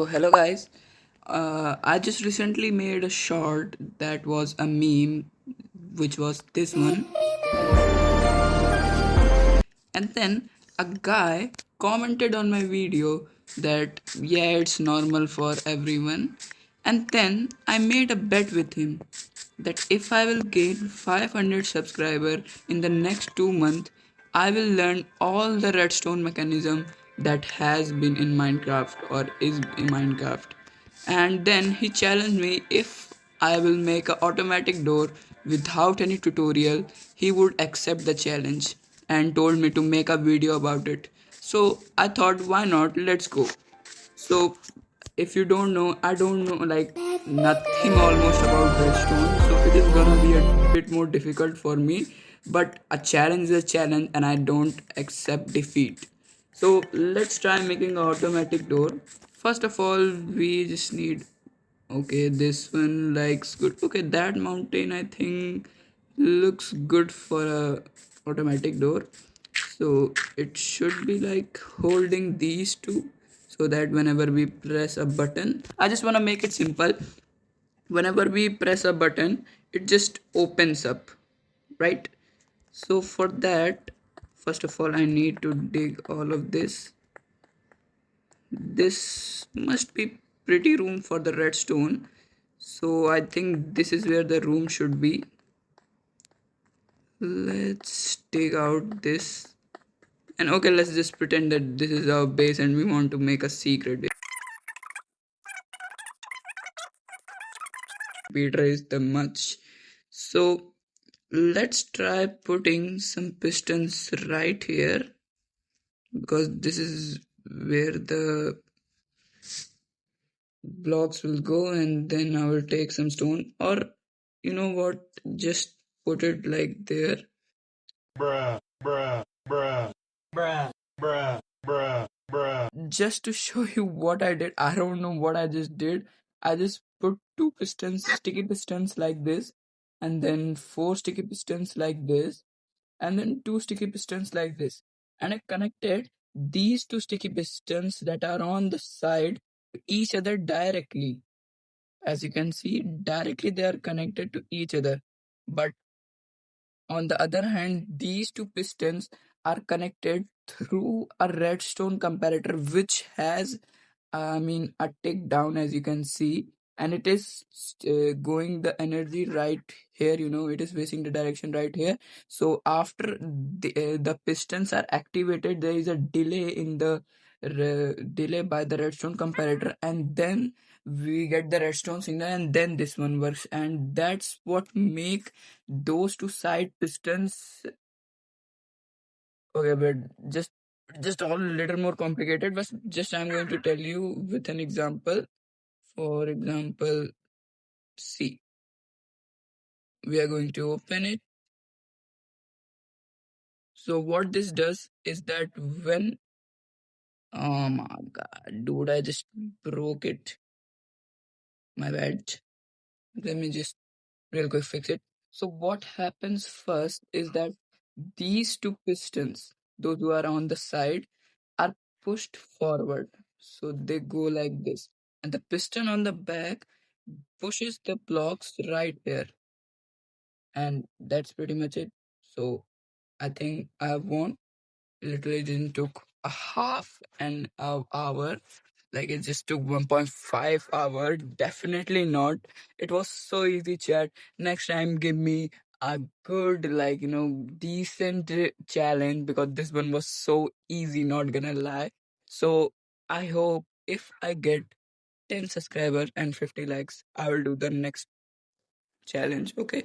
So, hello guys. I just recently made a short that was a meme, which was this one. And then a guy commented on my video that, yeah, it's normal for everyone. And then I made a bet with him that if I will gain 500 subscribers in the next 2 months, I will learn all the redstone mechanism that has been in Minecraft or is in Minecraft. And then he challenged me if I will make an automatic door without any tutorial, he would accept the challenge and told me to make a video about it. So I thought, why not? Let's go. So if you don't know, I don't know like nothing almost about redstone, so it is gonna be a bit more difficult for me. But a challenge is a challenge, and I don't accept defeat. So let's try making an automatic door. First of all, we just need, okay, this one likes good. Okay, that mountain I think looks good for a automatic door. So it should be like holding these two so that whenever we press a button, I just want to make it simple. Whenever we press a button, it just opens up, right? So for that, first of all, I need to dig all of this. This must be pretty room for the redstone. So I think this is where the room should be. Let's dig out this. And okay, let's just pretend that this is our base and we want to make a secret. Speed raise the much. So let's try putting some pistons right here because this is where the blocks will go, and then I will take some stone, or you know what, just put it like there. Bruh, bruh, bruh, bruh, bruh, bruh, bruh. Just to show you what I did, I don't know what I just did. I just put two pistons, sticky pistons like this, and then four sticky pistons like this, and then two sticky pistons like this. And I connected these two sticky pistons that are on the side to each other directly. As you can see, directly they are connected to each other. But on the other hand, these two pistons are connected through a redstone comparator, which has, a tick down, as you can see, and it is going the energy right here. It is facing the direction right here. So after the pistons are activated, there is a delay in the delay by the redstone comparator, and then we get the redstone signal, and then this one works, and that's what make those two side pistons. Okay, but just all a little more complicated, but just I'm going to tell you with an example. For example, see, we are going to open it. So what this does is that when, oh my god, dude, I just broke it. My bad. Let me just real quick fix it. So what happens first is that these two pistons, those who are on the side, are pushed forward. So they go like this. And the piston on the back pushes the blocks right here. And that's pretty much it. So I think I won. Literally didn't took a half an hour. Like it just took 1.5 hour. Definitely not. It was so easy, chat. Next time give me a good, decent challenge, because this one was so easy, not gonna lie. So I hope if I get 10 subscribers and 50 likes, I will do the next challenge. Okay.